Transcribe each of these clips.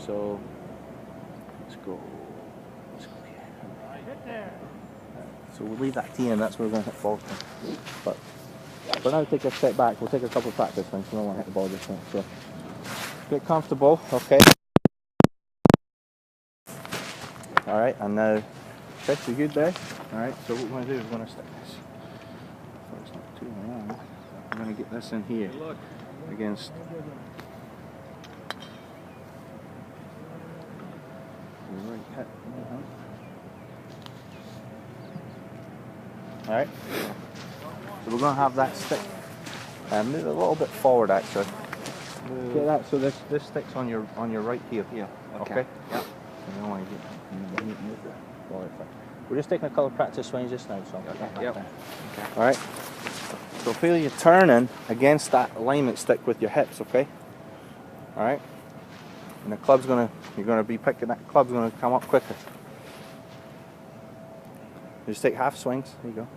So let's go. Let's go here. So we'll leave that tee in. That's where we're going to hit balls from. But for now, take a step back. We'll take a couple of practice swings. We don't want to hit the ball just now. So get comfortable. Okay. All right, and now, okay, so good there. All right, so what we're going to do is we're going to stick this. So it's not too long. I'm going to get this in here against the right hip. All right, so we're going to have that stick move a little bit forward actually. Get that so this sticks on your right heel. Yeah. Okay. Yeah. I don't want to get move that forward. We're just taking a couple of practice swings just now, so I'll get that back down. Okay. All right. So feel you turning against that alignment stick with your hips, okay? All right. And the club's you're gonna be picking that club's gonna come up quicker. Just take half swings. There you go.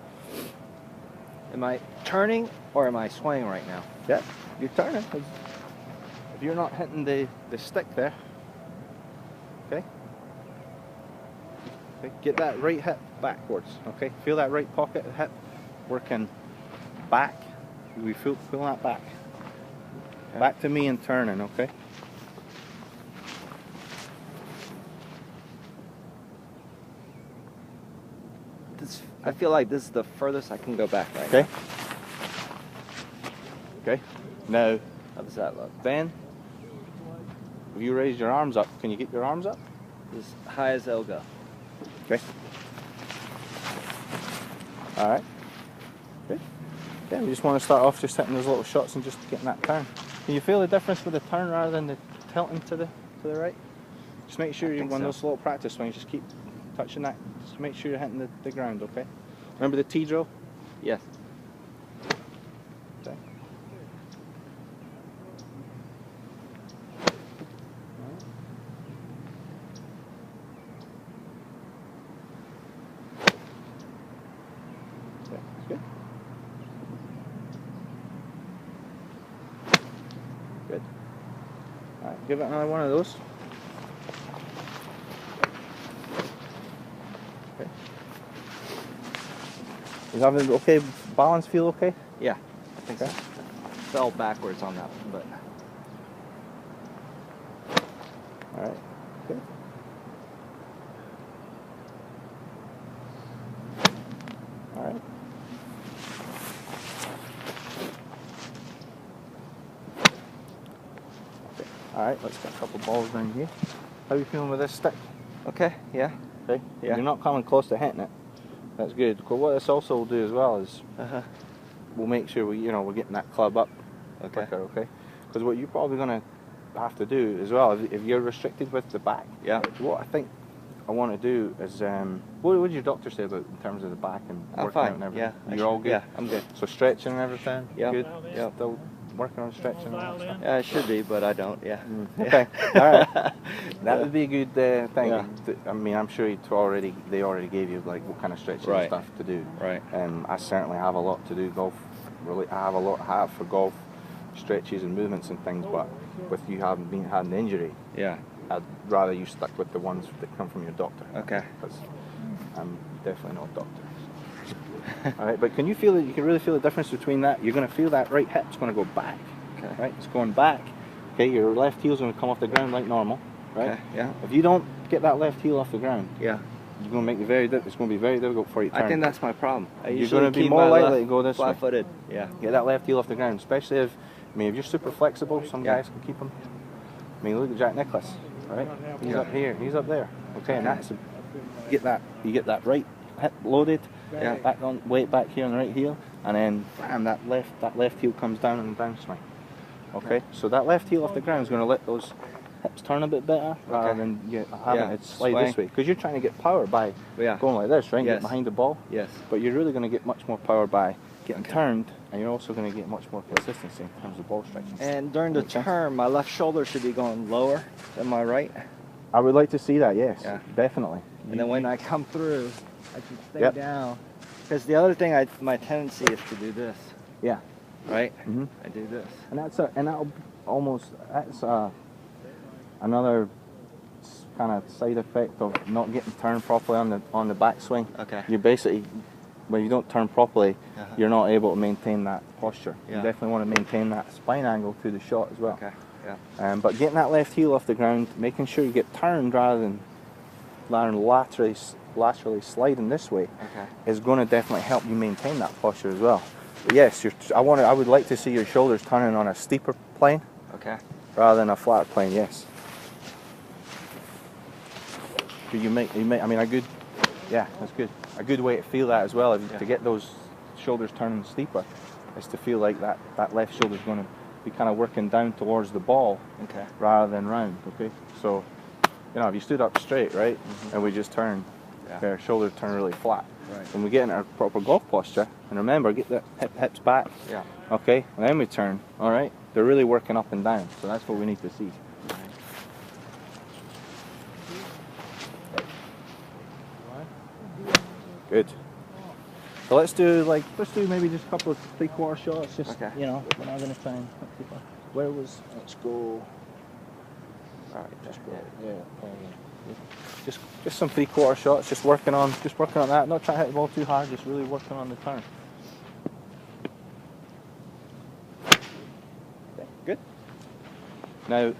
Am I turning or am I swinging right now? Yeah, you're turning. If you're not hitting the stick there, okay? Okay, get that right hip backwards, okay? Feel that right pocket hip working back. We feel that back. Okay. Back to me and turning, okay? I feel like this is the furthest I can go back right now. Okay. Okay. Now, how does that look? Then, if you raise your arms up, can you get your arms up? As high as they'll go. Okay. All right. Okay. Yeah, we just want to start off just hitting those little shots and just getting that turn. Can you feel the difference with the turn rather than the tilting to the right? Just make sure you, when those little practice swings, just keep touching that. Just make sure you're hitting the ground, okay? Remember the T drill? Yes. Okay. Okay, that's good. Good. All right, give it another one of those. Okay. Is having okay? Balance feel okay? Yeah, I think so. Fell backwards on that one, but. All right. Good. All right. Okay. All right. Let's get a couple balls down here. How are you feeling with this stick? Okay. Yeah. Okay. Yeah. You're not coming close to hitting it. That's good. Because what this also will do as well is we'll make sure we're getting that club up quicker. Okay. Because what you're probably going to have to do as well, if you're restricted with the back. Yeah. What I think I want to do is, what did your doctor say about in terms of the back and working out and everything? Yeah. You're all good? Yeah, I'm good. So stretching and everything? Yeah. Good? Yeah. Still working on stretching and all that stuff? Yeah, I should be, but I don't, yeah. Okay, alright. That would be a good thing. Yeah. I mean, I'm sure they already gave you like what kind of stretching and stuff to do. Right. I certainly have a lot to do golf. Really, I have a lot for golf stretches and movements and things, but with you having had an injury, yeah, I'd rather you stuck with the ones that come from your doctor. Okay. Because I'm definitely not a doctor. So. All right, but can you feel it? You can really feel the difference between that. You're going to feel that right hip's going to go back. Okay. Right, it's going back. Okay, your left heel's going to come off the ground like normal. Right. Okay. Yeah. If you don't get that left heel off the ground, yeah, you're going to make it's going to be very difficult for you to turn. I think that's my problem. You're going to be more likely to go this way. Flat-footed. Yeah. Get that left heel off the ground, especially if you're super flexible. Some guys can keep them. I mean, look at Jack Nicklaus. Right? He's up here. He's up there. Okay, and that's you get that right hip loaded. Yeah. Back on weight back here on the right heel, and then bam, that left heel comes down in the downswing. Okay, so that left heel off the ground is going to let those hips turn a bit better rather than having it slide this way, because you're trying to get power by going like this, right? Yes. Get behind the ball. Yes. But you're really going to get much more power by getting turned, and you're also going to get much more consistency in terms of ball stretching. And during the turn, my left shoulder should be going lower than my right. I would like to see that. Yes. Yeah. Definitely. And then when I come through, I can stay down. Because the other thing, my tendency is to do this. Yeah. Right? Mm-hmm. I do this. And that's another kind of side effect of not getting turned properly on the backswing. Okay. You basically, when you don't turn properly, you're not able to maintain that posture. Yeah. You definitely want to maintain that spine angle through the shot as well. Okay. Yeah. But getting that left heel off the ground, making sure you get turned rather than laterally sliding this way, is going to definitely help you maintain that posture as well. But yes, I would like to see your shoulders turning on a steeper plane, rather than a flat plane. Yes. You make. I mean, a good. Yeah, that's good. A good way to feel that as well, to get those shoulders turning steeper, is to feel like that left shoulder is going to be kind of working down towards the ball, rather than round. Okay, so if you stood up straight, right, and we just turn, our shoulders turn really flat. Right. When we get in our proper golf posture, and remember, get the hips back. Yeah. Okay, and then we turn. All right, they're really working up and down, so that's what we need to see. Good. So let's do maybe just a couple of 3/4 shots. Just we're not going to try and. Let's go. All right, just go. Yeah. Just some 3/4 shots. Just working on that. Not trying to hit the ball too hard. Just really working on the turn. Okay, good. Now,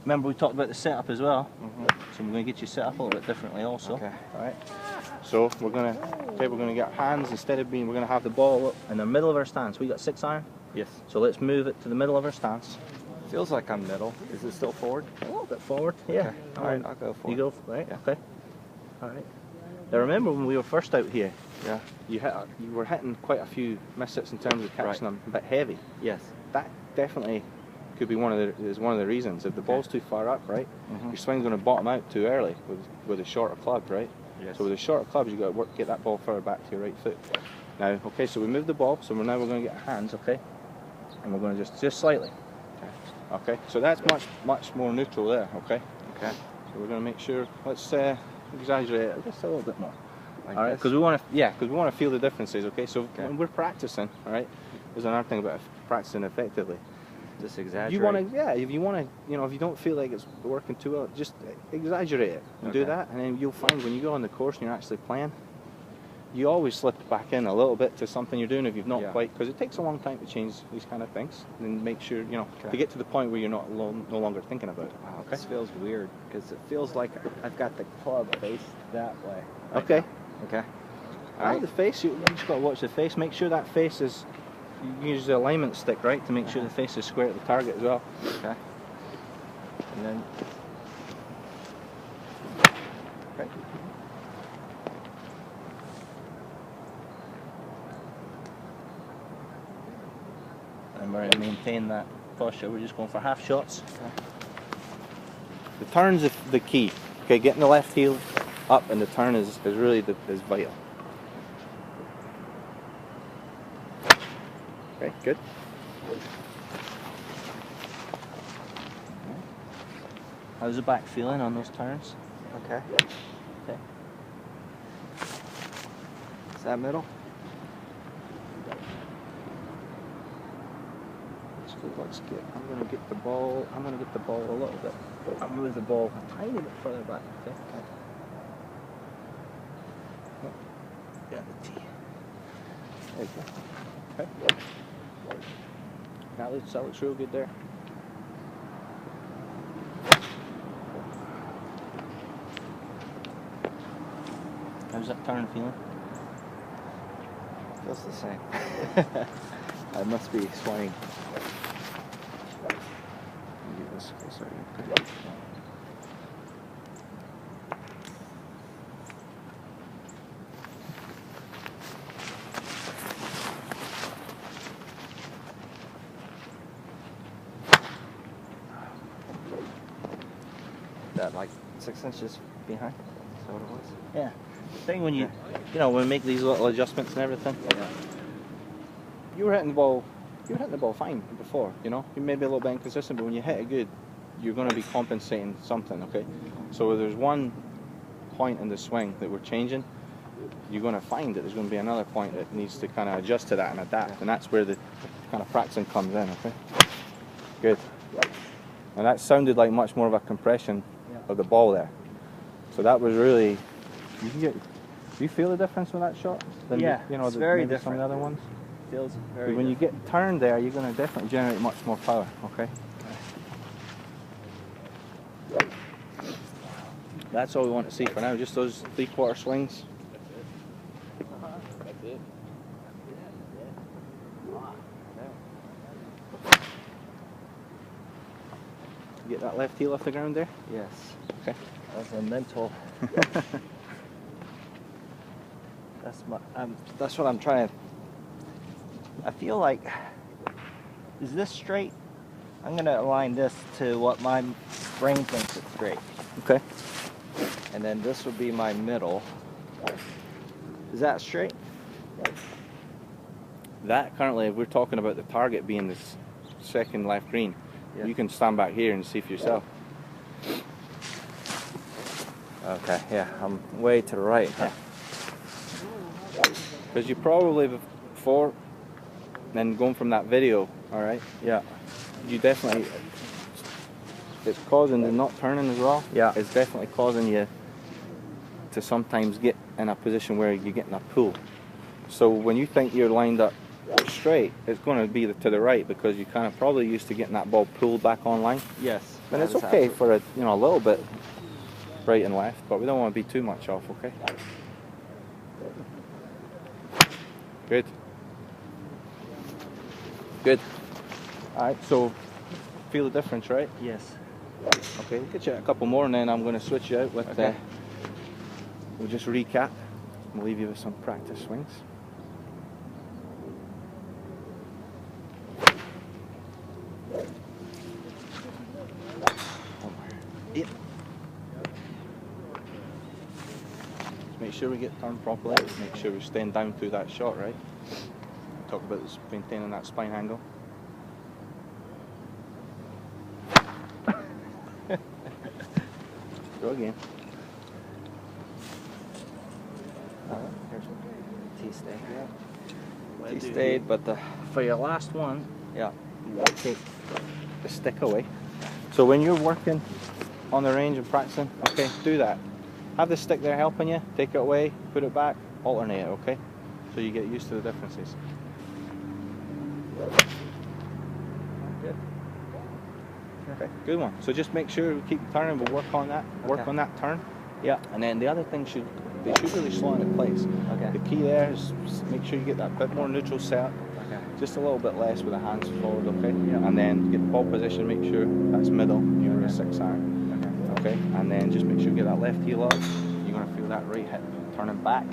remember we talked about the setup as well. So I'm going to get you set up a little bit differently also. Okay. All right. So we're going to get our hands, we're going to have the ball up in the middle of our stance. We got 6-iron? Yes. So let's move it to the middle of our stance. Feels like I'm middle. Is it still forward? A little bit forward. Yeah. Okay. All right, I'll go forward. You go, right? Yeah. Okay. All right. Now remember when we were first out here? Yeah. You were hitting quite a few miss hits in terms of catching them a bit heavy. Yes. That definitely could be one of the reasons. If the ball's too far up, right, your swing's going to bottom out too early with a shorter club, right? Yes. So with the shorter clubs, you've got to get that ball further back to your right foot. Now, okay, so we move the ball, so we're going to get our hands, okay, and we're going to just slightly. Okay, so that's much more neutral there, okay? Okay. So we're going to make sure, let's exaggerate it just a little bit more. Like all right, because we want to feel the differences, okay? So when we're practicing, all right, there's another thing about practicing effectively. Just exaggerate. If you don't feel like it's working too well, just exaggerate it and do that, and then you'll find when you go on the course and you're actually playing, you always slip back in a little bit to something you're doing if you've not quite, because it takes a long time to change these kind of things, and make sure to get to the point where you're no longer thinking about it. Wow, this feels weird because it feels like I've got the club faced that way. Okay. Okay. All right. The face, you just got to watch the face. Make sure that face is. You use the alignment stick, right, to make sure the face is square at the target as well. Okay. And then. Okay. And we're going to maintain that posture. We're just going for half shots. Okay. The turn's the key. Okay, getting the left heel up and the turn is really vital. Okay, good. How's the back feeling on those turns? Okay. Okay. Is that middle? I'm going to get the ball a little bit. I'll move the ball a tiny bit further back. Okay. Yeah, the tee. There you go. Okay. That looks real good there. How's that turn feeling? Feels the same. I must be swaying. That like 6 inches behind? Is that what it was? Yeah. The thing when when we make these little adjustments and everything, you were hitting the ball fine before, You may be a little bit inconsistent, but when you hit it good, you're going to be compensating something, okay? So if there's one point in the swing that we're changing, you're going to find that there's going to be another point that needs to kind of adjust to that and adapt, and that's where the kind of practicing comes in, okay? Good. And that sounded like much more of a compression of the ball there. So that was really, you can get, do you feel the difference with that shot? Than Yeah, you know, it's very maybe different. some of the other ones? Feels very When you different. get turned there, you're going to definitely generate much more power, okay? That's all we want to see for now, just those 3/4 swings. That's it. Get that left heel off the ground there? Yes. Okay. That's a mental. That's what I'm trying to. I feel like, is this straight? I'm gonna align this to what my brain thinks it's straight. Okay. And then this would be my middle. Is that straight? That currently, if we're talking about the target being this second left green, Yeah. you can stand back here and see for yourself. Okay, yeah, I'm way to the right. Because you probably before, then going from that video, all right, Yeah. you definitely, it's causing the not turning as well. Yeah. It's definitely causing you to sometimes get in a position where you're getting a pull. So when you think you're lined up straight, it's going to be to the right because you kind of probably used to getting that ball pulled back on line. Yes. And it's that is okay absolutely- for a little bit right and left, but we don't want to be too much off, okay? Good. Good. Alright, so feel the difference, right? Yes. Okay, we'll get you a couple more and then I'm going to switch you out with, Okay. we'll just recap. We'll leave you with some practice swings. Yep. Just make sure we get turned properly. Make sure we're staying down through that shot, right? Talk about this, maintaining that spine angle. Go again. T stay. T T stayed, but for your last one, Yeah. you take the stick away. So when you're working on the range and practicing, okay, do that. Have the stick there helping you, take it away, put it back, alternate it, okay? So you get used to the differences. Good. Okay, good one. So just make sure we keep turning, we'll work on that, work Okay. on that turn. Yeah. And then the other thing they should really slow into place. Okay. The key there is make sure you get that bit more neutral set, Okay. just a little bit less with the hands forward, okay? Yeah. And then get the ball position, make sure that's middle, you're a Okay. 6-iron, okay? And then just make sure you get that left heel up. You're gonna feel that right hip turning back,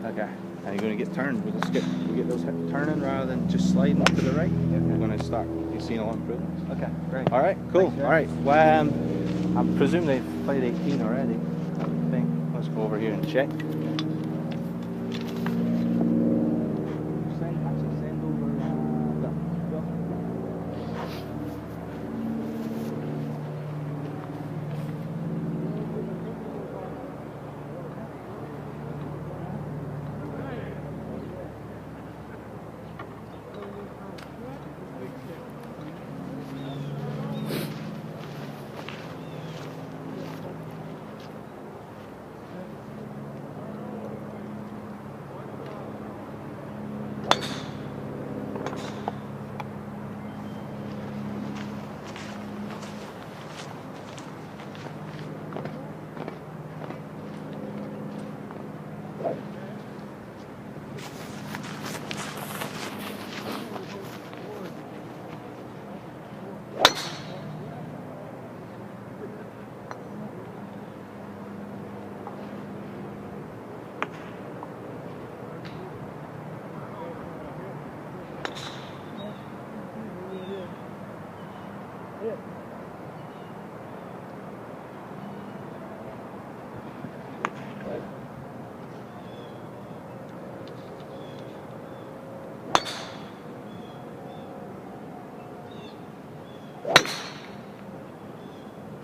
Okay. and you're gonna get turned. We'll get those hips turning rather than just sliding to the right. We're gonna start seeing a lot of improvements. Okay. Great. All right, cool. Thanks, Jack. All right. Well, I presume they've played 18 already. I would think. Let's go over here and check.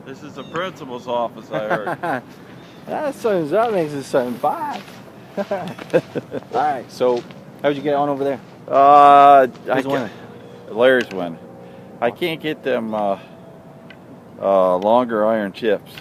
This is the principal's office, I heard. That makes it sound bad. All right. So, how'd you get on over there? Who's winning? Larry's winning. I can't get them longer iron chips.